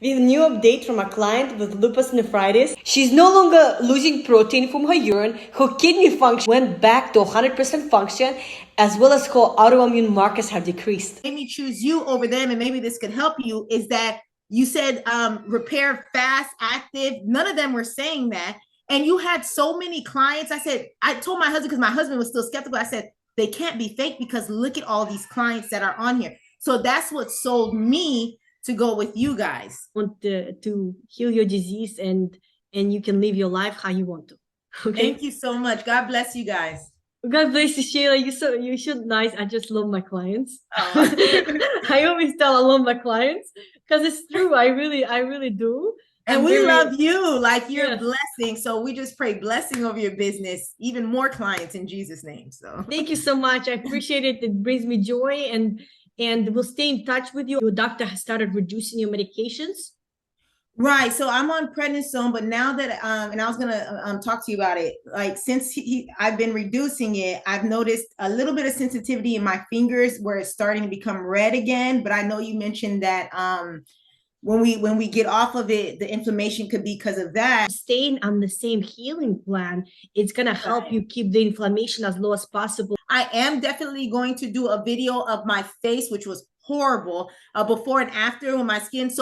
We have a new update from a client with lupus nephritis. She's no longer losing protein from her urine. Her kidney function went back to 100% function, as well as her autoimmune markers have decreased. Made me choose you over them, and maybe this could help you, is that you said repair, fast, active. None of them were saying that. And you had so many clients. I told my husband, because my husband was still skeptical, I said, they can't be fake because look at all these clients that are on here. So that's what sold me to go with you guys. Want to heal your disease, and you can live your life how you want to. Okay. Thank you so much. God bless you guys. God bless you, Sheila. You should nice. I just love my clients. I always tell I love my clients because it's true. I really do. And we love you, like you're blessing. So we just pray blessing over your business, even more clients in Jesus' name. So thank you so much. I appreciate it. It brings me joy, and we'll stay in touch with you. Your doctor has started reducing your medications. Right. So I'm on prednisone, but now that and I was gonna talk to you about it. Like since I've been reducing it, I've noticed a little bit of sensitivity in my fingers where it's starting to become red again. But I know you mentioned that when we get off of it, the inflammation could be because of that. Staying on the same healing plan, it's gonna help you keep the inflammation as low as possible. I am definitely going to do a video of my face, which was horrible, before and after, when my skin. So